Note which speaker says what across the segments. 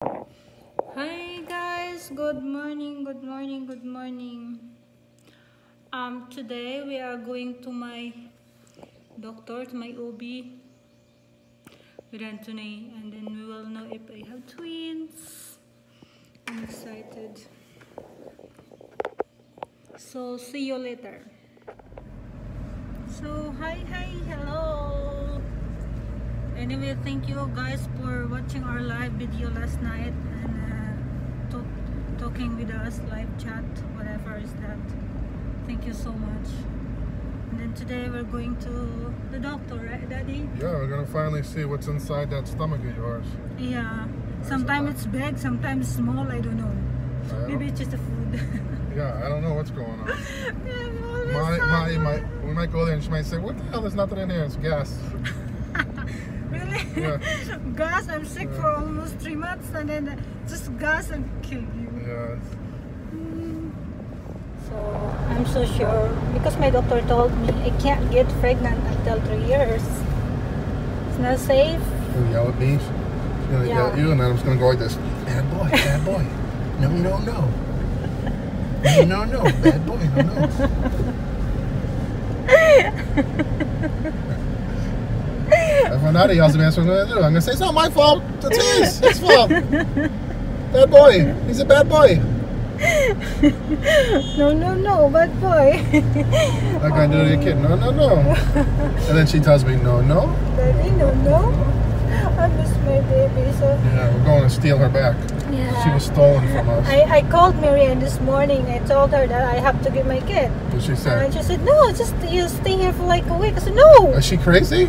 Speaker 1: Hi guys, good morning, good morning, good morning. Today we are going to my doctor, to my OB with Anthony, and then we will know if I have twins. I'm excited. So see you later. So hi, hello. Anyway, thank you guys for watching our live video last night and talking with us, live chat, whatever is that. Thank you so much. And then today we're going to the doctor, right, Daddy?
Speaker 2: Yeah, we're gonna finally see what's inside that stomach of yours.
Speaker 1: Yeah. Sometimes it's big, sometimes small. I don't know. Maybe it's just the food.
Speaker 2: Yeah, I don't know what's going on.
Speaker 1: Yeah,
Speaker 2: we might go there and she might say, "What the hell? There's nothing in here. It's gas."
Speaker 1: Really?
Speaker 2: Yeah.
Speaker 1: Gas. I'm sick for almost 3 months, and then just gas and kill you.
Speaker 2: Yeah.
Speaker 1: So I'm so sure because my doctor told me I can't get pregnant until 3 years. It's not safe.
Speaker 2: She'll yell at me. She's gonna yell at you, and then I'm just gonna go like this. Bad boy, bad boy. No, no, no. No, no, no. Bad boy, no, no. If I'm not, he yells at me, that's what I'm gonna do. I'm gonna say, it's not my fault. It's his fault. Bad boy. He's a bad boy.
Speaker 1: No, no, no, bad boy.
Speaker 2: Like I do to your kid. No, no, no. And then she tells me, no, no.
Speaker 1: Daddy, no, no. I miss my baby. So
Speaker 2: Yeah, we're going to steal her back.
Speaker 1: yeah.
Speaker 2: She was stolen from us.
Speaker 1: I called Marianne this morning. I told her that I have to get my kid.
Speaker 2: What she
Speaker 1: And
Speaker 2: said?
Speaker 1: she said, no, just you stay here for like a week. I said, no.
Speaker 2: Is she crazy?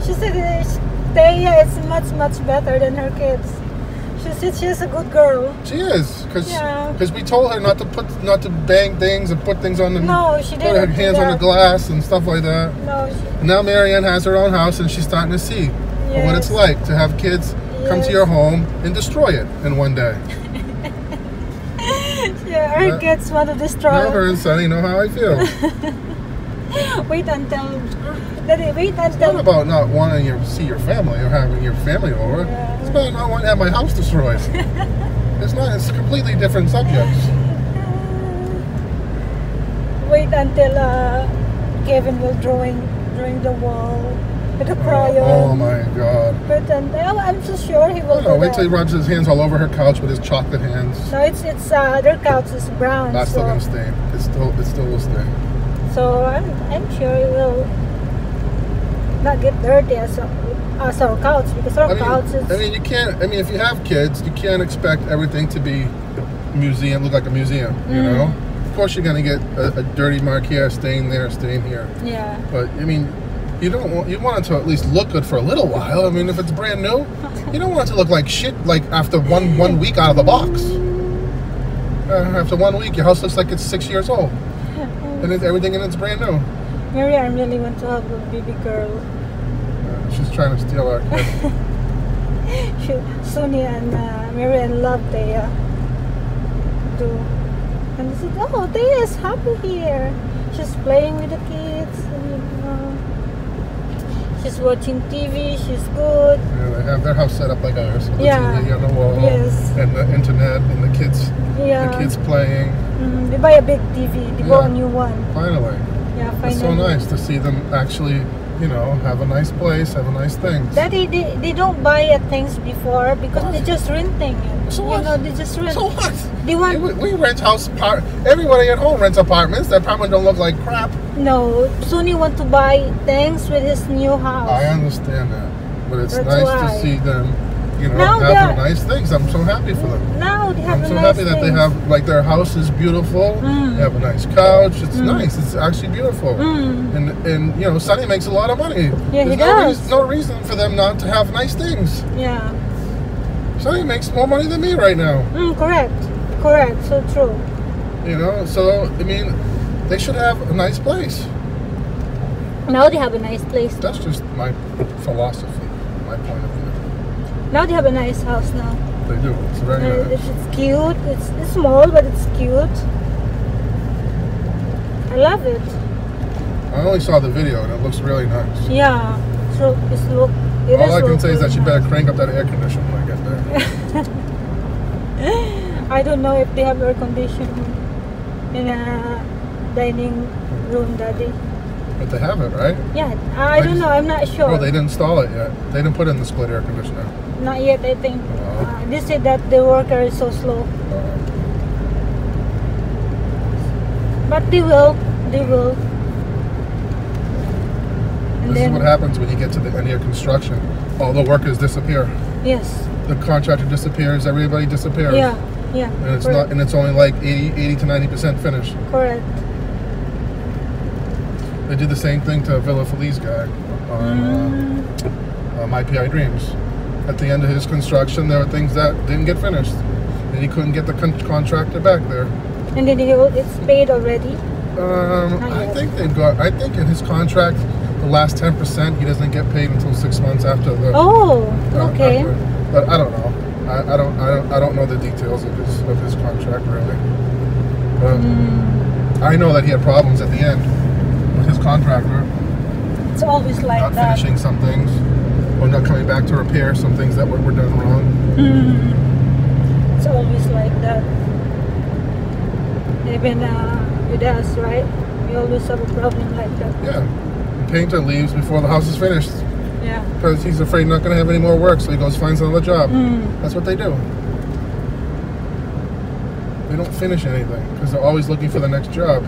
Speaker 1: She said, stay here. It's much, much better than her kids. She said she's a good girl.
Speaker 2: She is,
Speaker 1: Yeah.
Speaker 2: because we told her not to bang things and put things on the
Speaker 1: No, she
Speaker 2: put her
Speaker 1: didn't.
Speaker 2: hands on the glass and stuff like that.
Speaker 1: No,
Speaker 2: And now Marianne has her own house and she's starting to see what it's
Speaker 1: Yes.
Speaker 2: like to have kids come to
Speaker 1: Yes.
Speaker 2: your home and destroy it in one day.
Speaker 1: yeah, her kids want to destroy.
Speaker 2: Now her and Sonny know how I feel.
Speaker 1: Wait until. Daddy, wait
Speaker 2: It's
Speaker 1: until.
Speaker 2: not about not wanting to see your family or having your family over.
Speaker 1: Yeah.
Speaker 2: It's about not wanting to have my house destroyed. It's not. It's a completely different subject.
Speaker 1: Wait until Kevin will drawing the wall with a crayon.
Speaker 2: Oh my God.
Speaker 1: But I'm so sure he will.
Speaker 2: No,
Speaker 1: do
Speaker 2: wait till he
Speaker 1: that.
Speaker 2: rubs his hands all over her couch with his chocolate hands.
Speaker 1: No, it's their couch is brown.
Speaker 2: That's still gonna stain. It still will stain.
Speaker 1: So I'm sure he will not get dirty as our couch because our couch is.
Speaker 2: I mean, you can't. I mean, if you have kids, you can't expect everything to be look like a museum. You know. Of course, you're gonna get a dirty mark here, stain there, stain here.
Speaker 1: Yeah.
Speaker 2: But I mean, you want it to at least look good for a little while. I mean, if it's brand new, you don't want it to look like shit. Like after one week out of the box. After 1 week, your house looks like it's 6 years old, and everything in it's brand new.
Speaker 1: Marianne really wants to have a baby girl.
Speaker 2: She's trying to steal our kid.
Speaker 1: Sonia and Marianne love Thea too. And they said, oh, Thea is happy here. She's playing with the kids. And, she's watching TV. She's good.
Speaker 2: Yeah, they have their house set up like ours. With
Speaker 1: Yeah.
Speaker 2: the TV on the wall.
Speaker 1: Yes.
Speaker 2: And the internet and the kids.
Speaker 1: Yeah.
Speaker 2: The kids playing.
Speaker 1: They buy a big TV. They bought a new one.
Speaker 2: Finally.
Speaker 1: Yeah, finally.
Speaker 2: It's so nice to see them actually, have a nice place, have a nice thing.
Speaker 1: Daddy, they don't buy things before because they're just renting it.
Speaker 2: So what?
Speaker 1: They just rent.
Speaker 2: So what?
Speaker 1: They want.
Speaker 2: We rent everybody at home rents apartments. Their apartments don't look like crap.
Speaker 1: No, Sonia want to buy things with his new house.
Speaker 2: I understand that. But it's
Speaker 1: That's
Speaker 2: nice
Speaker 1: why.
Speaker 2: to see them,
Speaker 1: Now
Speaker 2: have nice things. I'm so happy for them.
Speaker 1: Now they have
Speaker 2: I'm
Speaker 1: a
Speaker 2: so
Speaker 1: nice
Speaker 2: happy that they
Speaker 1: things.
Speaker 2: have, like, their house is beautiful. They have a nice couch. It's nice. It's actually beautiful. And Sonny makes a lot of money.
Speaker 1: Yeah, he
Speaker 2: There's
Speaker 1: does.
Speaker 2: no reason for them not to have nice things.
Speaker 1: Yeah.
Speaker 2: Sonny makes more money than me right now.
Speaker 1: Correct. So true.
Speaker 2: So, I mean, they should have a nice place.
Speaker 1: Now they have a nice place.
Speaker 2: That's just my philosophy, my point of view.
Speaker 1: Now they have a nice house now.
Speaker 2: They do. It's very nice.
Speaker 1: It's cute. It's small, but it's cute. I love it.
Speaker 2: I only saw the video and it looks really nice.
Speaker 1: Yeah. So it's look It
Speaker 2: All
Speaker 1: is
Speaker 2: I can say is that
Speaker 1: locally
Speaker 2: you better
Speaker 1: nice.
Speaker 2: crank up that air conditioner when I get there.
Speaker 1: I don't know if they have air conditioning in a dining room, Daddy.
Speaker 2: But they have it, right?
Speaker 1: Yeah, I don't know. I'm not sure.
Speaker 2: Oh, they didn't install it yet. They didn't put in the split air conditioner.
Speaker 1: Not yet, I think.
Speaker 2: Oh.
Speaker 1: They said that the worker is so slow. But they will. They will. And
Speaker 2: This is what happens when you get to the end of your construction. All the workers disappear.
Speaker 1: Yes.
Speaker 2: The contractor disappears. Everybody disappears.
Speaker 1: Yeah. Yeah.
Speaker 2: And it's
Speaker 1: correct.
Speaker 2: not. And it's only like 80 to 90% finished.
Speaker 1: Correct.
Speaker 2: They did the same thing to Villa Feliz guy on My PI Dreams. At the end of his construction, there were things that didn't get finished, and he couldn't get the contractor back there.
Speaker 1: And then it's paid already.
Speaker 2: I think they've got. I think in his contract, the last 10% he doesn't get paid until 6 months after the.
Speaker 1: Oh, okay.
Speaker 2: After, but I don't know. I don't know the details of his contract really. But I know that he had problems at the end with his contractor.
Speaker 1: It's always like
Speaker 2: Not
Speaker 1: that.
Speaker 2: finishing some things, or not coming back to repair some things that were done wrong.
Speaker 1: It's always like that. Even with us, right? We always have a problem like that.
Speaker 2: Yeah. The painter leaves before the house is finished
Speaker 1: Yeah.
Speaker 2: because he's afraid not going to have any more work, so he goes finds another job. That's what they do. They don't finish anything because they're always looking for the next job.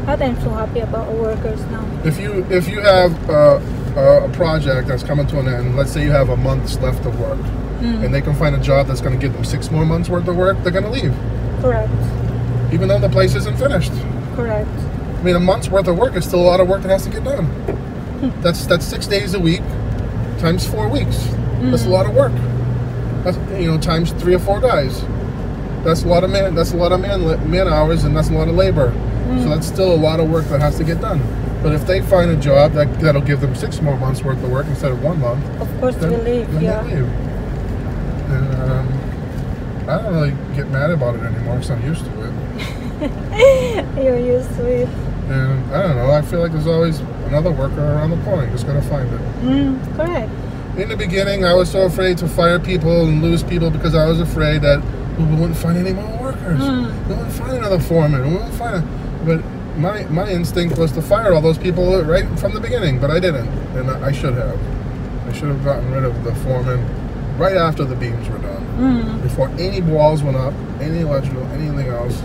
Speaker 1: But I'm so happy about our workers now.
Speaker 2: If you have a project that's coming to an end, let's say you have a month's left of work, and they can find a job that's going to give them 6 more months worth of work, they're going to leave,
Speaker 1: Correct.
Speaker 2: even though the place isn't finished.
Speaker 1: Correct.
Speaker 2: I mean, a month's worth of work is still a lot of work that has to get done. That's 6 days a week times 4 weeks. That's a lot of work. That's times 3 or 4 guys. That's a lot of man. That's a lot of man hours, and that's a lot of labor. So that's still a lot of work that has to get done. But if they find a job that'll give them 6 more months worth of work instead of 1 month,
Speaker 1: Of course,
Speaker 2: then,
Speaker 1: we leave.
Speaker 2: then
Speaker 1: Yeah.
Speaker 2: they leave. And I don't really get mad about it anymore because I'm used to it.
Speaker 1: You're used to it.
Speaker 2: And I don't know. I feel like there's always another worker around the corner. You just gotta find it.
Speaker 1: Correct.
Speaker 2: In the beginning, I was so afraid to fire people and lose people because I was afraid that we wouldn't find any more workers. We wouldn't find another foreman. We wouldn't find. But my instinct was to fire all those people right from the beginning, but I didn't, and I should have. I should have gotten rid of the foreman right after the beams were done, before any walls went up, any electrical, anything else.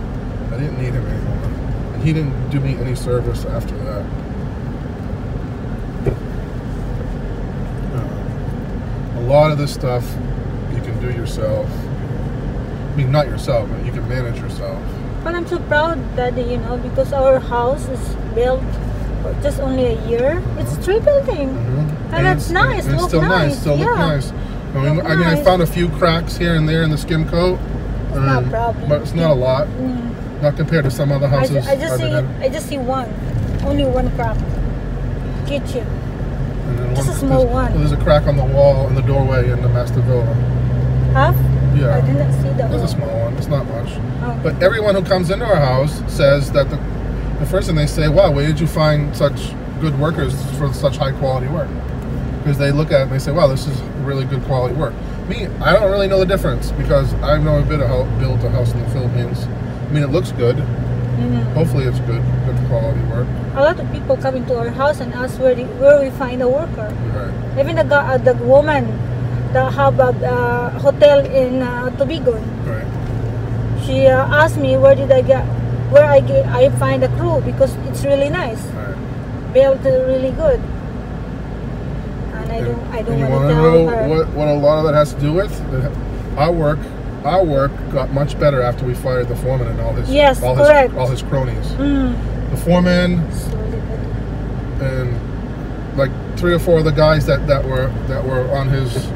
Speaker 2: I didn't need him anymore, and he didn't do me any service after that. A lot of this stuff you can do yourself. I mean, not yourself, but you can manage yourself.
Speaker 1: But I'm so proud, Daddy, because our house is built for just only a year. It's 3 building. And it's nice.
Speaker 2: And it's
Speaker 1: Look
Speaker 2: still nice.
Speaker 1: nice.
Speaker 2: Still look nice. I mean, I
Speaker 1: nice.
Speaker 2: found a few cracks here and there in the skim coat.
Speaker 1: not a problem.
Speaker 2: But it's not a lot. Not compared to some other houses
Speaker 1: I just
Speaker 2: I've been in.
Speaker 1: I just see one. Only one crack. Kitchen.
Speaker 2: And then
Speaker 1: Just a small one.
Speaker 2: There's a crack on the wall in the doorway in the master villa.
Speaker 1: Half?
Speaker 2: Yeah.
Speaker 1: I didn't see that
Speaker 2: There's a
Speaker 1: one.
Speaker 2: small one. It's not much.
Speaker 1: Oh.
Speaker 2: But everyone who comes into our house says that the first thing they say, wow, where did you find such good workers for such high quality work? Because they look at it and they say, wow, this is really good quality work. Me, I don't really know the difference because I've never been built a house in the Philippines. I mean, it looks good. Hopefully it's good quality work.
Speaker 1: A lot of people come into our house and ask where we find a worker.
Speaker 2: Right.
Speaker 1: Even the woman that have a hotel in Tubigon.
Speaker 2: Right.
Speaker 1: She asked me where I find a crew because it's really nice.
Speaker 2: Right.
Speaker 1: Built really good. And I don't
Speaker 2: And you
Speaker 1: want
Speaker 2: want
Speaker 1: to
Speaker 2: to
Speaker 1: tell
Speaker 2: know
Speaker 1: her.
Speaker 2: what a lot of that has to do with? Our work got much better after we fired the foreman and all his
Speaker 1: correct.
Speaker 2: all his cronies. The foreman
Speaker 1: Slowly, but
Speaker 2: and like 3 or 4 of the guys that were on his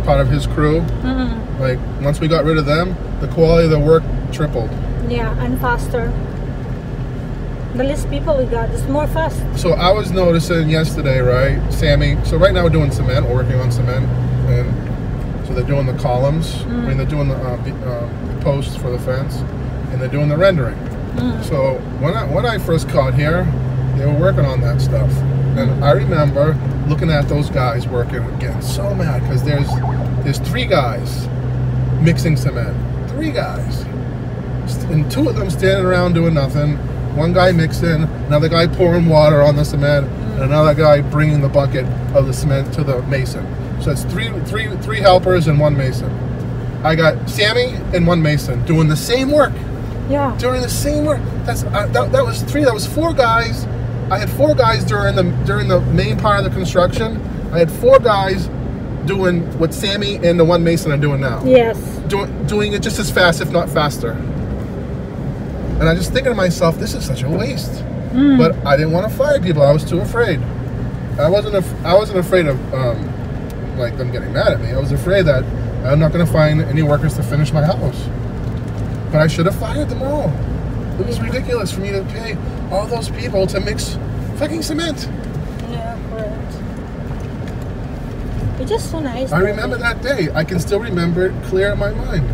Speaker 2: part of his crew. Like once we got rid of them, the quality of the work tripled.
Speaker 1: yeah, and faster. The less people we got, it's more fast.
Speaker 2: So I was noticing yesterday, right, Sammy. So right now we're doing cement. We're working on cement, and so they're doing the columns. I mean, they're doing the posts for the fence, and they're doing the rendering. So when I first got here, they were working on that stuff. And I remember looking at those guys working, getting so mad because there's 3 guys mixing cement. 3 guys. And 2 of them standing around doing nothing. 1 guy mixing, another guy pouring water on the cement, and another guy bringing the bucket of the cement to the mason. So it's three helpers and 1 mason. I got Sammy and 1 mason doing the same work.
Speaker 1: Yeah.
Speaker 2: Doing the same work. That was 3. That was 4 guys. I had 4 guys during the main part of the construction. I had 4 guys doing what Sammy and the 1 mason are doing now.
Speaker 1: Yes.
Speaker 2: Doing it just as fast, if not faster. And I just thinking to myself, this is such a waste. But I didn't want to fire people. I was too afraid. I wasn't afraid of like them getting mad at me. I was afraid that I'm not going to find any workers to finish my house. But I should have fired them all. It was ridiculous for me to pay all those people to mix fucking cement.
Speaker 1: Yeah, correct. It's just so nice.
Speaker 2: I remember that day. I can still remember it clear in my mind.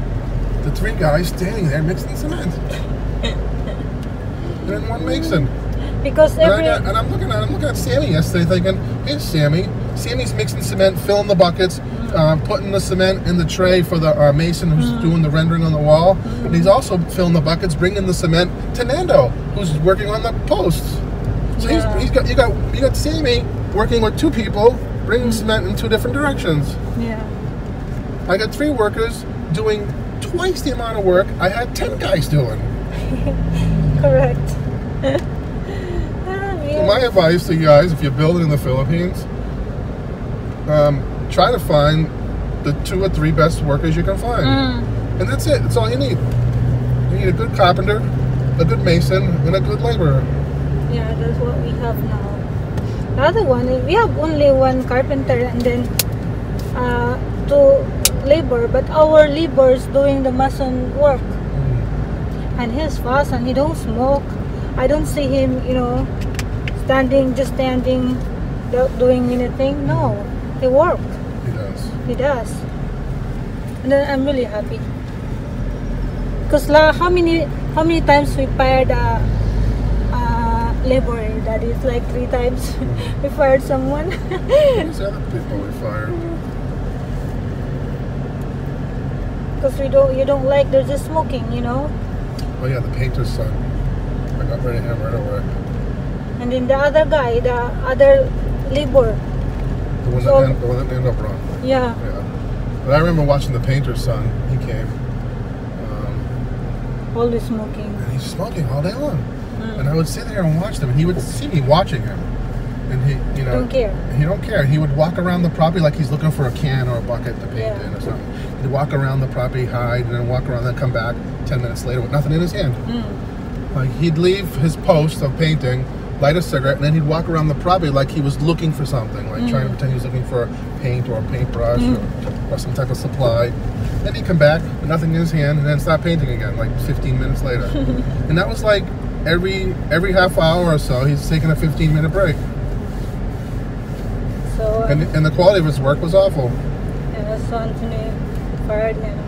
Speaker 2: The 3 guys standing there mixing cement. And then 1 mason.
Speaker 1: Because
Speaker 2: I'm looking at Sammy yesterday thinking, here's Sammy. Sammy's mixing cement, filling the buckets, putting the cement in the tray for the mason who's doing the rendering on the wall. And he's also filling the buckets, bringing the cement to Nando, who's working on the posts. So you got Sammy working with 2 people, bringing cement in 2 different directions.
Speaker 1: Yeah.
Speaker 2: I got 3 workers doing twice the amount of work I had 10 guys doing.
Speaker 1: Correct.
Speaker 2: So my advice to you guys, if you're building in the Philippines, try to find the 2 or 3 best workers you can find. And that's it. That's all you need. You need a good carpenter, a good mason, and a good laborer.
Speaker 1: Yeah, that's what we have now. The other one, we have only 1 carpenter and then 2 labor, but our labor is doing the mason work. And he's fast and he don't smoke. I don't see him, just standing, without doing anything. No, he works. He does. And then I'm really happy. Because how many times we fired a laborer? That is like 3 times we fired someone.
Speaker 2: These other people we fired.
Speaker 1: Because you don't like they're just smoking,
Speaker 2: Oh yeah, the painter's son. I got rid of him right away.
Speaker 1: And then the other guy, the other labor.
Speaker 2: The one that ended up wrong.
Speaker 1: Yeah.
Speaker 2: But I remember watching the painter's son. He came.
Speaker 1: Always smoking.
Speaker 2: And he's smoking all day long. And I would sit there and watch them, and he would see me watching him. And he,
Speaker 1: don't care.
Speaker 2: He don't care. He would walk around the property like he's looking for a can or a bucket to paint in or something. He'd walk around the property, hide, and then walk around, then come back 10 minutes later with nothing in his hand. Like he'd leave his post of painting, light a cigarette, and then he'd walk around the property like he was looking for something, like trying to pretend he was looking for paint or a paintbrush or some type of supply. Then he'd come back with nothing in his hand and then start painting again, like 15 minutes later. And that was like every half hour or so, he's taking a 15-minute break.
Speaker 1: So
Speaker 2: and the quality of his work was awful.
Speaker 1: Yeah, so Anthony fired him.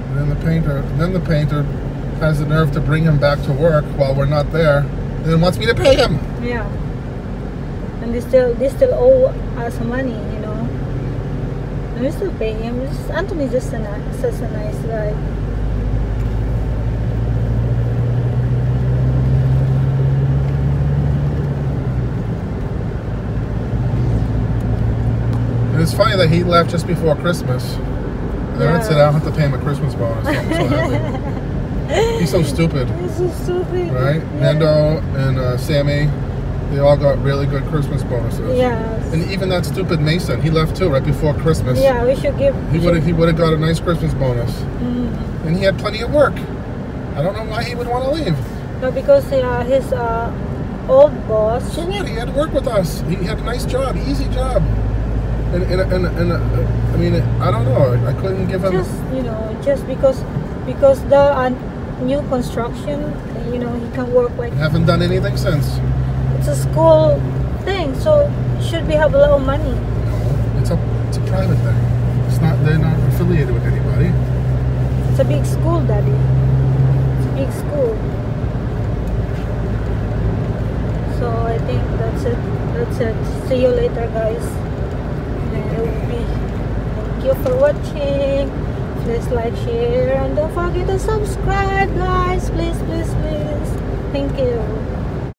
Speaker 2: And then the painter has the nerve to bring him back to work while we're not there, and then wants me to pay him.
Speaker 1: Yeah. And they still owe us money, And we still pay him. Anthony's such a nice guy.
Speaker 2: And it's funny that he left just before Christmas. And I said I don't have to pay him a Christmas bonus. So I'm so happy. He's so stupid.
Speaker 1: He's so stupid.
Speaker 2: Right? Yeah. Nando and Sammy, they all got really good Christmas bonuses.
Speaker 1: Yes.
Speaker 2: And even that stupid Mason, he left too right before Christmas.
Speaker 1: Yeah, we should give.
Speaker 2: He would have got a nice Christmas bonus. And he had plenty of work. I don't know why he would want to leave.
Speaker 1: No, because his old boss.
Speaker 2: So what? He had to work with us. He had a nice job, easy job. And I mean, I don't know. I couldn't give him.
Speaker 1: Just because the new construction, he can work like.
Speaker 2: Haven't done anything since.
Speaker 1: It's a school thing, so should we have a lot of money?
Speaker 2: No, it's a private thing. It's not. They're not affiliated with anybody.
Speaker 1: It's a big school, Daddy. It's a big school. I think that's it. See you later, guys. Thank you for watching. Please like, share, and don't forget to subscribe, guys.